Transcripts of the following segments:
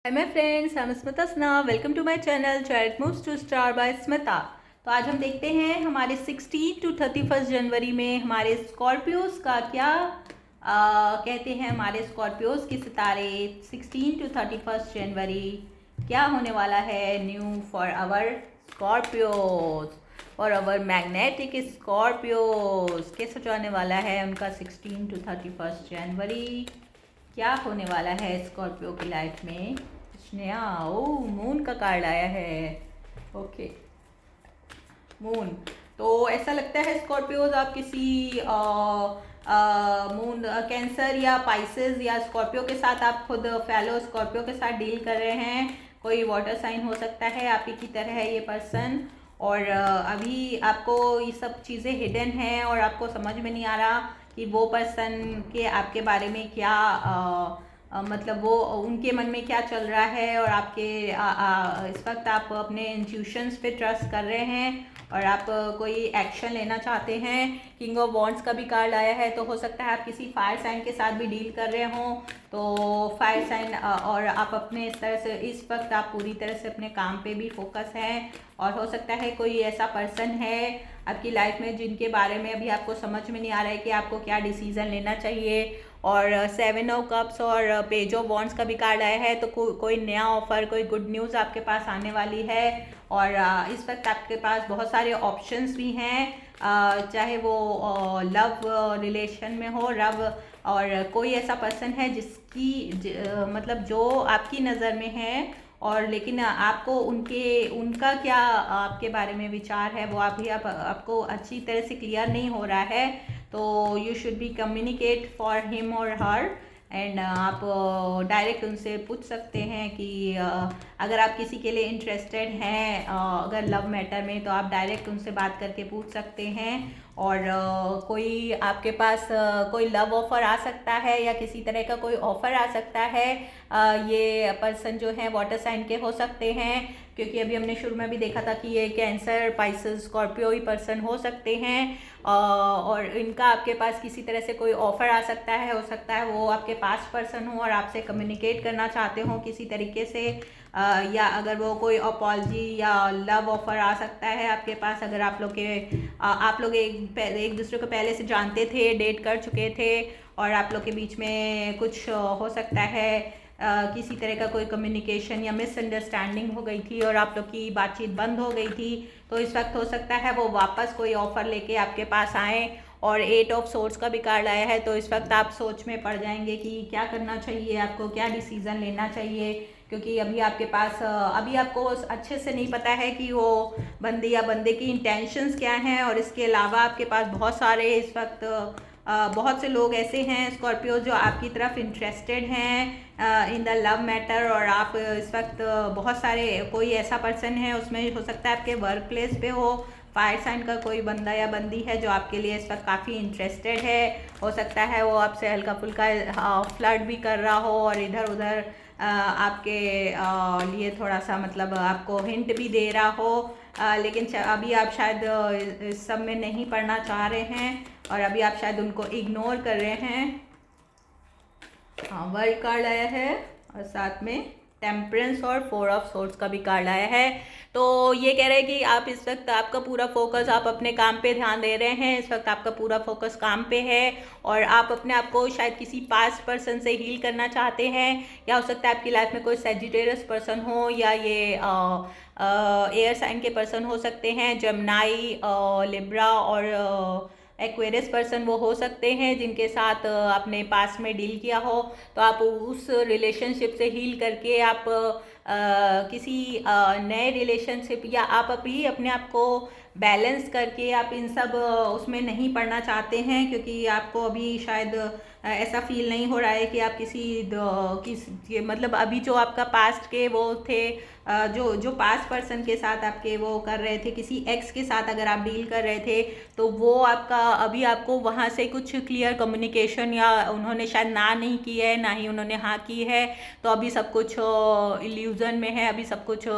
Hi my friends, I am Smita Sana. Welcome to my channel chariot moves to star by Smita. तो आज हम देखते हैं हमारे 16 टू 31 जनवरी में हमारे स्कॉर्पियोज का क्या कहते हैं। हमारे स्कॉर्पियोज के सितारे 16 टू 31 जनवरी क्या होने वाला है न्यू फॉर आवर स्कॉर्पियोज और आवर मैग्नेटिक स्कॉर्पियोज। कैसे जाने वाला है उनका 16 टू 31 जनवरी, क्या होने वाला है स्कॉर्पियो की लाइफ में कुछ नया। ओ, मून का कार्ड आया है। Okay, moon. तो ऐसा लगता है स्कॉर्पियोज आप किसी मून कैंसर या पाइसेस या स्कॉर्पियो के साथ, आप खुद फेलो स्कॉर्पियो के साथ डील कर रहे हैं। कोई वाटर साइन हो सकता है आपकी की तरह है ये पर्सन, और अभी आपको ये सब चीज़ें हिडन हैं और आपको समझ में नहीं आ रहा कि वो पर्सन के आपके बारे में क्या मतलब वो उनके मन में क्या चल रहा है। और आपके इस वक्त आप अपने इंट्यूशंस पे ट्रस्ट कर रहे हैं और आप कोई एक्शन लेना चाहते हैं। किंग ऑफ वॉन्ड्स का भी कार्ड आया है, तो हो सकता है आप किसी फायर साइन के साथ भी डील कर रहे हों। तो फायर साइन और आप अपने इस तरह से इस वक्त आप पूरी तरह से अपने काम पे भी फोकस हैं। और हो सकता है कोई ऐसा पर्सन है आपकी लाइफ में जिनके बारे में अभी आपको समझ में नहीं आ रहा है कि आपको क्या डिसीज़न लेना चाहिए। और 7 ऑफ कप्स और पेज ऑफ वॉन्ड्स का भी कार्ड आया है, तो कोई नया ऑफर, कोई गुड न्यूज़ आपके पास आने वाली है। और इस वक्त आपके पास बहुत सारे ऑप्शंस भी हैं, चाहे वो लव रिलेशन में हो, लव और कोई ऐसा पर्सन है जिसकी मतलब जो आपकी नज़र में है, और लेकिन आपको उनका क्या आपके बारे में विचार है वो आपको अच्छी तरह से क्लियर नहीं हो रहा है। तो you should be communicate for him और हर, एंड आप डायरेक्ट उनसे पूछ सकते हैं कि अगर आप किसी के लिए इंटरेस्टेड हैं, अगर लव मैटर में, तो आप डायरेक्ट उनसे बात करके पूछ सकते हैं। और कोई आपके पास कोई लव ऑफ़र आ सकता है या किसी तरह का कोई ऑफ़र आ सकता है। ये पर्सन जो है वाटर साइन के हो सकते हैं, क्योंकि अभी हमने शुरू में भी देखा था कि ये कैंसर, पाइसेस, स्कॉर्पियो ही पर्सन हो सकते हैं। और इनका आपके पास किसी तरह से कोई ऑफ़र आ सकता है। हो सकता है वो आपके पास पर्सन हो और आपसे कम्युनिकेट करना चाहते हो किसी तरीके से, या अगर वो कोई अपॉलजी या लव ऑफ़र आ सकता है आपके पास। अगर आप लोग एक दूसरे को पहले से जानते थे, डेट कर चुके थे, और आप लोग के बीच में कुछ हो सकता है किसी तरह का कोई कम्युनिकेशन या मिसअंडरस्टैंडिंग हो गई थी और आप लोग की बातचीत बंद हो गई थी। तो इस वक्त हो सकता है वो वापस कोई ऑफ़र लेके आपके पास आएँ। और 8 ऑफ सोर्ड्स का भी कार्ड आया है, तो इस वक्त आप सोच में पड़ जाएंगे कि क्या करना चाहिए, आपको क्या डिसीज़न लेना चाहिए। क्योंकि अभी आपके पास अभी आपको अच्छे से नहीं पता है कि वो बंदे या बंदे की इंटेंशंस क्या हैं। और इसके अलावा आपके पास बहुत सारे इस वक्त बहुत से लोग ऐसे हैं स्कॉर्पियो जो आपकी तरफ इंटरेस्टेड हैं इन द लव मैटर। और आप इस वक्त बहुत सारे कोई ऐसा पर्सन है, उसमें हो सकता है आपके वर्क प्लेस पे हो, फायर साइन का कोई बंदा या बंदी है जो आपके लिए इस वक्त काफ़ी इंटरेस्टेड है। हो सकता है वो आपसे हल्का फुल्का फ्लर्ट भी कर रहा हो और इधर उधर आपके लिए थोड़ा सा मतलब आपको हिंट भी दे रहा हो। लेकिन अभी आप शायद इस सब में नहीं पढ़ना चाह रहे हैं और अभी आप शायद उनको इग्नोर कर रहे हैं। हाँ, वर्ल्ड कार्ड आया है और साथ में टेम्परेंस और 4 ऑफ सोर्ड्स का भी कार्ड आया है। तो ये कह रहे हैं कि आप इस वक्त आपका पूरा फोकस, आप अपने काम पे ध्यान दे रहे हैं। इस वक्त आपका पूरा फोकस काम पे है और आप अपने आप को शायद किसी पास्ट पर्सन से हील करना चाहते हैं। या हो सकता है आपकी लाइफ में कोई सेजिटेरियस पर्सन हो, या ये एयर साइन के पर्सन हो सकते हैं, जमनाई, लिब्रा और एक्वेरियस पर्सन वो हो सकते हैं जिनके साथ आपने पास्ट में डील किया हो। तो आप उस रिलेशनशिप से हील करके आप किसी नए रिलेशनशिप, या आप अभी अपने आप को बैलेंस करके आप इन सब उसमें नहीं पढ़ना चाहते हैं, क्योंकि आपको अभी शायद ऐसा फील नहीं हो रहा है कि आप किसी मतलब अभी जो आपका पास्ट के वो थे, जो पास्ट पर्सन के साथ आपके वो कर रहे थे, किसी एक्स के साथ अगर आप डील कर रहे थे, तो वो आपका अभी आपको वहाँ से कुछ क्लियर कम्युनिकेशन, या उन्होंने शायद ना नहीं की है, ना ही उन्होंने हाँ की है। तो अभी सब कुछ इल्यूजन में है, अभी सब कुछ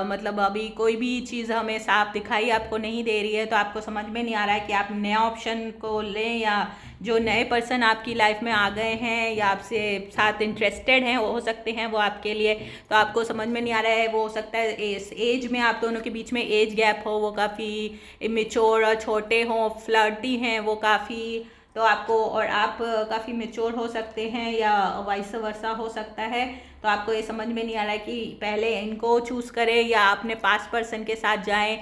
मतलब अभी कोई भी चीज़ हमें साफ दिखाई आपको नहीं दे रही है। तो आपको समझ में नहीं आ रहा है कि आप नया ऑप्शन को लें या जो नए पर्सन आपकी लाइफ में आ गए हैं या आपसे साथ इंटरेस्टेड हैं, वो हो सकते हैं वो आपके लिए, तो आपको समझ में नहीं आ रहा है, वो हो सकता है इस एज में आप दोनों के बीच में एज गैप हो, वो काफ़ी इमेच्योर और छोटे हों, फ्लर्टी हैं वो काफ़ी, तो आपको और आप काफ़ी मेच्योर हो सकते हैं या वाइस वर्सा हो सकता है। तो आपको ये समझ में नहीं आ रहा है कि पहले इनको चूज़ करें या अपने पास पर्सन के साथ जाएं।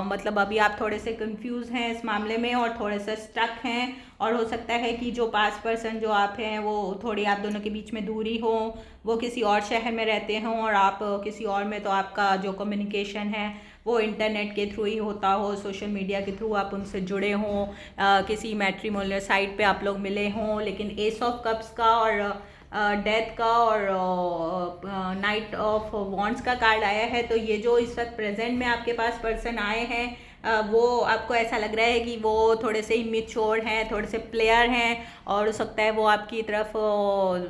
मतलब अभी आप थोड़े से कंफ्यूज हैं इस मामले में और थोड़े से स्टक हैं, और हो सकता है कि जो पास पर्सन जो आप हैं वो थोड़ी आप दोनों के बीच में दूरी हो, वो किसी और शहर में रहते हों और आप किसी और में, तो आपका जो कम्युनिकेशन है वो इंटरनेट के थ्रू ही होता हो, सोशल मीडिया के थ्रू आप उनसे जुड़े हों, किसी मैट्रिमोनियल साइट पे आप लोग मिले हों। लेकिन एस ऑफ कप्स का और डेथ का और नाइट ऑफ वॉन्ड्स का कार्ड आया है, तो ये जो इस वक्त प्रेजेंट में आपके पास पर्सन आए हैं वो आपको ऐसा लग रहा है कि वो थोड़े से इमेच्योर हैं, थोड़े से प्लेयर हैं, और हो सकता है वो आपकी तरफ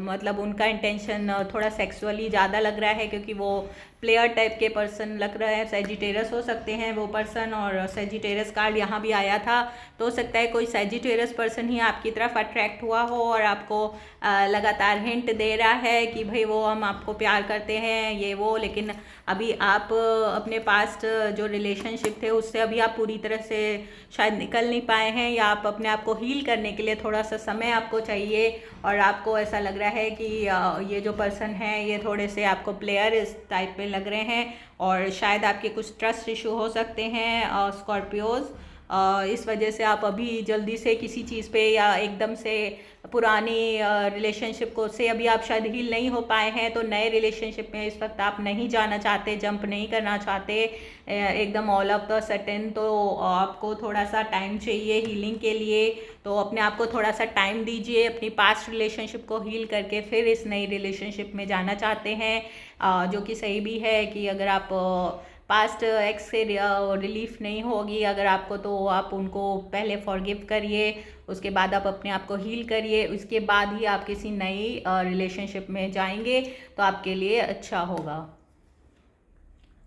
मतलब उनका इंटेंशन थोड़ा सेक्सुअली ज़्यादा लग रहा है, क्योंकि वो प्लेयर टाइप के पर्सन लग रहा है। सेजिटेरस हो सकते हैं वो पर्सन, और सेजिटेरस कार्ड यहाँ भी आया था, तो हो सकता है कोई सेजिटेरस पर्सन ही आपकी तरफ अट्रैक्ट हुआ हो और आपको लगातार हिंट दे रहा है कि भाई वो हम आपको प्यार करते हैं ये वो, लेकिन अभी आप अपने पास्ट जो रिलेशनशिप थे उससे अभी आप पूरी तरह से शायद निकल नहीं पाए हैं, या आप अपने आप को हील करने के लिए थोड़ा सा समय आपको चाहिए, और आपको ऐसा लग रहा है कि ये जो पर्सन है ये थोड़े से आपको प्लेयर इस टाइप पे लग रहे हैं, और शायद आपके कुछ ट्रस्ट इशू हो सकते हैं स्कॉर्पियोज। इस वजह से आप अभी जल्दी से किसी चीज़ पे या एकदम से पुरानी रिलेशनशिप को से अभी आप शायद हील नहीं हो पाए हैं, तो नए रिलेशनशिप में इस वक्त आप नहीं जाना चाहते, जंप नहीं करना चाहते एकदम ऑल ऑफ द सडन, तो आपको थोड़ा सा टाइम चाहिए हीलिंग के लिए। तो अपने आप को थोड़ा सा टाइम दीजिए, अपनी पास्ट रिलेशनशिप को हील करके फिर इस नई रिलेशनशिप में जाना चाहते हैं, जो कि सही भी है कि अगर आप पास्ट एक्स से रिलीफ नहीं होगी अगर आपको, तो आप उनको पहले फॉरगिव करिए, उसके बाद आप अपने आप को हील करिए, उसके बाद ही आप किसी नई रिलेशनशिप में जाएंगे तो आपके लिए अच्छा होगा।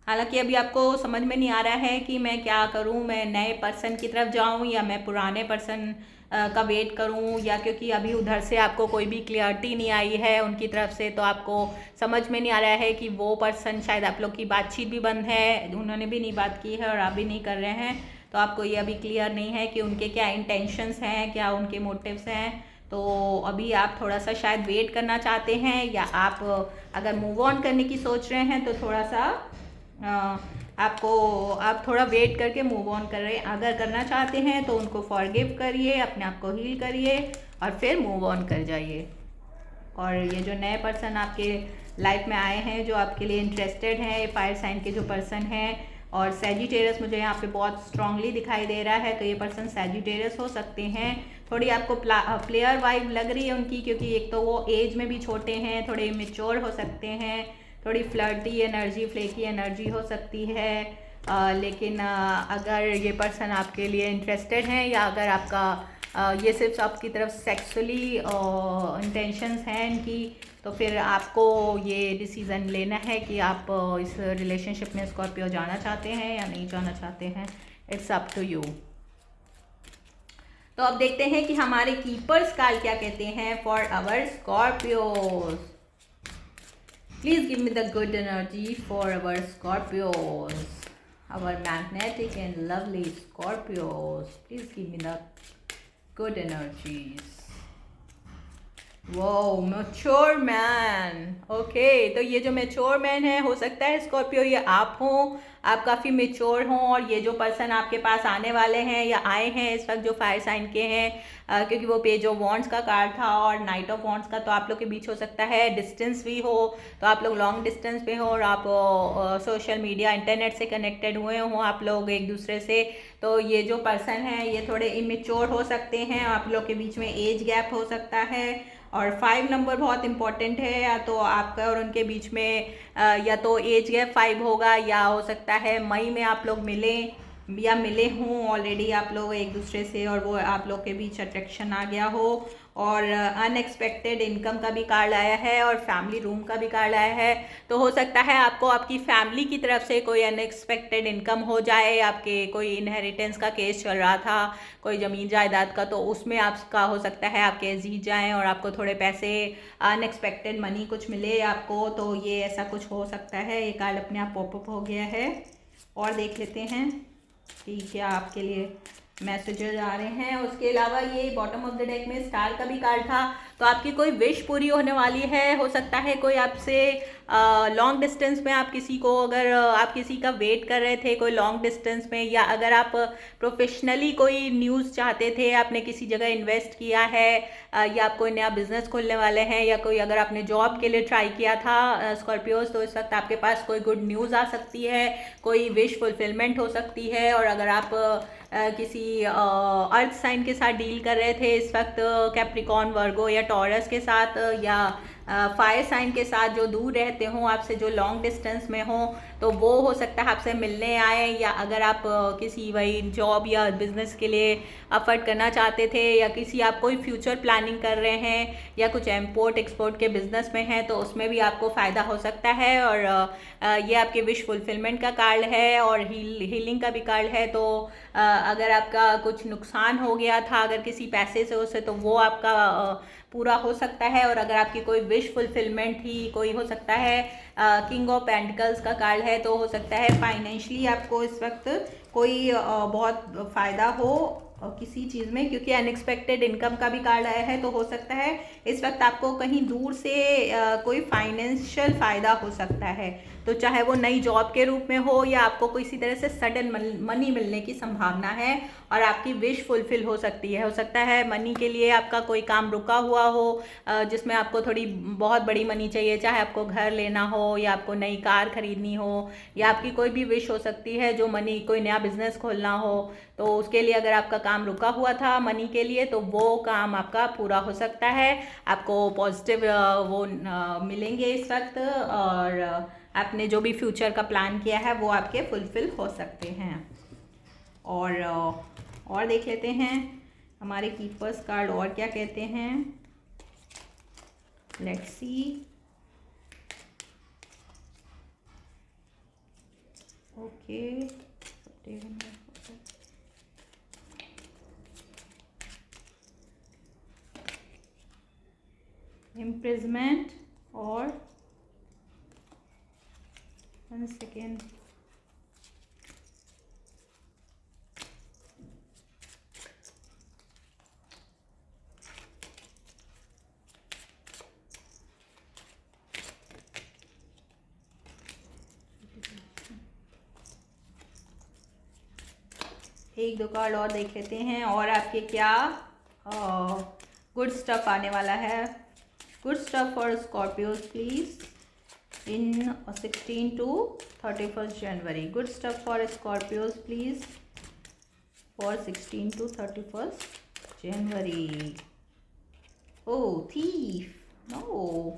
हालांकि अभी आपको समझ में नहीं आ रहा है कि मैं क्या करूं, मैं नए पर्सन की तरफ जाऊं या मैं पुराने पर्सन का वेट करूं, या क्योंकि अभी उधर से आपको कोई भी क्लियरिटी नहीं आई है उनकी तरफ से, तो आपको समझ में नहीं आ रहा है कि वो पर्सन, शायद आप लोग की बातचीत भी बंद है, उन्होंने भी नहीं बात की है और आप भी नहीं कर रहे हैं, तो आपको ये अभी क्लियर नहीं है कि उनके क्या इंटेंशंस हैं, क्या उनके मोटिव्स हैं। तो अभी आप थोड़ा सा शायद वेट करना चाहते हैं, या आप अगर मूव ऑन करने की सोच रहे हैं तो थोड़ा सा आप थोड़ा वेट करके मूव ऑन कर रहे हैं। अगर करना चाहते हैं तो उनको फॉरगिव करिए, अपने आप को हील करिए और फिर मूव ऑन कर जाइए। और ये जो नए पर्सन आपके लाइफ में आए हैं जो आपके लिए इंटरेस्टेड हैं, ये फायर साइन के जो पर्सन हैं, और सेजिटेरियस मुझे यहाँ पे बहुत स्ट्रांगली दिखाई दे रहा है, तो ये पर्सन सेजिटेरियस हो सकते हैं। थोड़ी आपको प्लेयर वाइब लग रही है उनकी, क्योंकि एक तो वो एज में भी छोटे हैं, थोड़े मेच्योर हो सकते हैं, थोड़ी फ्लर्टी एनर्जी, फ्लेकी एनर्जी हो सकती है। लेकिन अगर ये पर्सन आपके लिए इंटरेस्टेड हैं, या अगर आपका ये सिर्फ आपकी तरफ सेक्सुअली इंटेंशंस हैं इनकी, तो फिर आपको ये डिसीज़न लेना है कि आप इस रिलेशनशिप में स्कॉर्पियो जाना चाहते हैं या नहीं जाना चाहते हैं। It's up to you. तो अब देखते हैं कि हमारे कीपर्स कार्ड क्या कहते हैं for our Scorpios. Please give me the good energy for our Scorpios, our magnetic and lovely Scorpios. Please give me the good energies. वो मैच्योर मैन, ओके, तो ये जो मैच्योर मैन है, हो सकता है स्कॉर्पियो ये आप हों, आप काफ़ी मैच्योर हों, और ये जो पर्सन आपके पास आने वाले हैं या आए हैं इस वक्त जो फायर साइन के हैं, क्योंकि वो पेज ऑफ वॉन्ड्स का कार्ड था और नाइट ऑफ वॉन्ड्स का, तो आप लोग के बीच हो सकता है डिस्टेंस भी हो, तो आप लोग लॉन्ग डिस्टेंस पे हो और आप सोशल मीडिया इंटरनेट से कनेक्टेड हुए हों आप लोग एक दूसरे से। तो ये जो पर्सन है ये थोड़े इमेच्योर हो सकते हैं, आप लोग के बीच में एज गैप हो सकता है, और 5 नंबर बहुत इंपॉर्टेंट है, या तो आपका और उनके बीच में या तो एज गैप 5 होगा, या हो सकता है मई में आप लोग मिलें या मिले हों ऑलरेडी आप लोग एक दूसरे से, और वो आप लोग के बीच अट्रैक्शन आ गया हो, और अनएक्सपेक्टेड इनकम का भी कार्ड आया है और फैमिली रूम का भी कार्ड आया है। तो हो सकता है आपको आपकी फैमिली की तरफ से कोई अनएक्सपेक्टेड इनकम हो जाए, आपके कोई इनहेरिटेंस का केस चल रहा था, कोई ज़मीन जायदाद का, तो उसमें आपका हो सकता है आपके जीत जाएं और आपको थोड़े पैसे अनएक्सपेक्टेड मनी कुछ मिले आपको। तो ये ऐसा कुछ हो सकता है। ये कार्ड अपने आप पॉपअप हो गया है और देख लेते हैं कि क्या आपके लिए मैसेजेस आ रहे हैं। उसके अलावा ये बॉटम ऑफ द डेक में स्टार का भी कार्ड था। तो आपकी कोई विश पूरी होने वाली है। हो सकता है कोई आपसे लॉन्ग डिस्टेंस में, आप किसी को, अगर आप किसी का वेट कर रहे थे कोई लॉन्ग डिस्टेंस में, या अगर आप प्रोफेशनली कोई न्यूज़ चाहते थे, आपने किसी जगह इन्वेस्ट किया है, या आप कोई नया बिजनेस खोलने वाले हैं, या कोई अगर आपने जॉब के लिए ट्राई किया था स्कॉर्पियोज, तो इस वक्त आपके पास कोई गुड न्यूज़ आ सकती है, कोई विश फुलफिलमेंट हो सकती है। और अगर आप किसी अर्थ साइन के साथ डील कर रहे थे इस वक्त, कैप्रिकॉर्न, वर्गो या टॉरस के साथ, या फायर साइन के साथ जो दूर रहते हों आपसे, जो लॉन्ग डिस्टेंस में हों, तो वो हो सकता है आपसे मिलने आए। या अगर आप किसी वही जॉब या बिजनेस के लिए अफर्ट करना चाहते थे, या किसी आप कोई फ्यूचर प्लानिंग कर रहे हैं, या कुछ इम्पोर्ट एक्सपोर्ट के बिजनेस में हैं, तो उसमें भी आपको फ़ायदा हो सकता है। और ये आपके विश फुलफिलमेंट का कार्ड है और हीलिंग का भी कार्ड है। तो अगर आपका कुछ नुकसान हो गया था अगर किसी पैसे से उससे, तो वो आपका पूरा हो सकता है। और अगर आपकी कोई विश फुलफिलमेंट थी, कोई हो सकता है किंग ऑफ पेंटिकल्स का कार्ड है, तो हो सकता है फाइनेंशियली आपको इस वक्त कोई बहुत फ़ायदा हो किसी चीज़ में, क्योंकि अनएक्सपेक्टेड इनकम का भी कार्ड आया है। तो हो सकता है इस वक्त आपको कहीं दूर से कोई फाइनेंशियल फ़ायदा हो सकता है। तो चाहे वो नई जॉब के रूप में हो, या आपको किसी तरह से सडन मनी मिलने की संभावना है और आपकी विश फुलफिल हो सकती है। हो सकता है मनी के लिए आपका कोई काम रुका हुआ हो, जिसमें आपको थोड़ी बहुत बड़ी मनी चाहिए, चाहे आपको घर लेना हो, या आपको नई कार खरीदनी हो, या आपकी कोई भी विश हो सकती है जो मनी, कोई नया बिजनेस खोलना हो। तो उसके लिए अगर आपका काम रुका हुआ था मनी के लिए, तो वो काम आपका पूरा हो सकता है। आपको पॉजिटिव वो मिलेंगे इस वक्त, और आपने जो भी फ्यूचर का प्लान किया है वो आपके फुलफिल हो सकते हैं। और देख लेते हैं हमारे कीपर्स कार्ड और क्या कहते हैं। Let's see. ओके, इम्प्रिजमेंट और 1 सेकेंड, एक दो कार्ड और देख लेते हैं और आपके क्या गुड स्टफ आने वाला है। Good stuff for Scorpios please in 16 to 31st January. Good stuff for Scorpios please for 16 to 31st January. Oh, thief. No.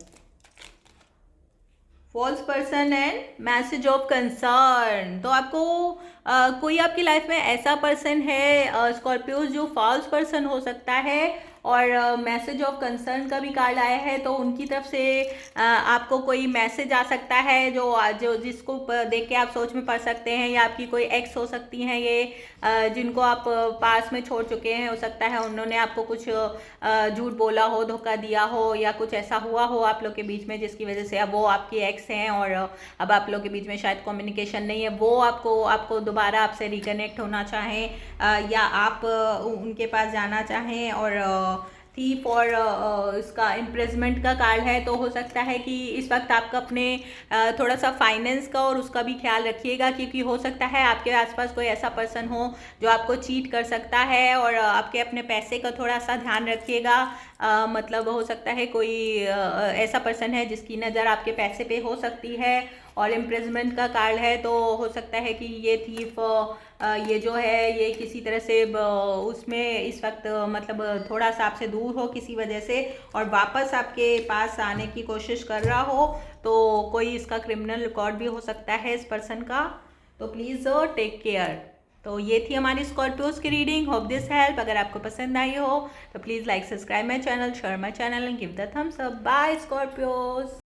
False person and message of concern. तो आपको कोई आपकी लाइफ में ऐसा पर्सन है स्कॉर्पियोज जो फॉल्स पर्सन हो सकता है, और मैसेज ऑफ कंसर्न का भी कार्ड आया है। तो उनकी तरफ से आपको कोई मैसेज आ सकता है जो जिसको देख के आप सोच में पड़ सकते हैं, या आपकी कोई एक्स हो सकती हैं ये, जिनको आप पास में छोड़ चुके हैं। हो सकता है उन्होंने आपको कुछ झूठ बोला हो, धोखा दिया हो, या कुछ ऐसा हुआ हो आप लोग के बीच में जिसकी वजह से अब वो आपकी एक्स हैं और अब आप लोग के बीच में शायद कम्युनिकेशन नहीं है। वो आपको दोबारा आपसे रिकनेक्ट होना चाहें, या आप उनके पास जाना चाहें। और थीफ और इसका इम्प्रेसमेंट का कार्ड है। तो हो सकता है कि इस वक्त आपका अपने थोड़ा सा फाइनेंस का और उसका भी ख्याल रखिएगा, क्योंकि हो सकता है आपके आसपास कोई ऐसा पर्सन हो जो आपको चीट कर सकता है, और आपके अपने पैसे का थोड़ा सा ध्यान रखिएगा। मतलब हो सकता है कोई ऐसा पर्सन है जिसकी नज़र आपके पैसे पे हो सकती है। और इम्प्रेसमेंट का कार्ड है, तो हो सकता है कि ये थीफ ये जो है ये किसी तरह से उसमें इस वक्त मतलब थोड़ा सा आपसे दूर हो किसी वजह से, और वापस आपके पास आने की कोशिश कर रहा हो। तो कोई इसका क्रिमिनल रिकॉर्ड भी हो सकता है इस पर्सन का। तो प्लीज़ टेक केयर। तो ये थी हमारी स्कॉर्पियोज की रीडिंग। Hope this help. अगर आपको पसंद आई हो तो please like, subscribe my channel, share my channel and give the thumbs up. Bye Scorpios.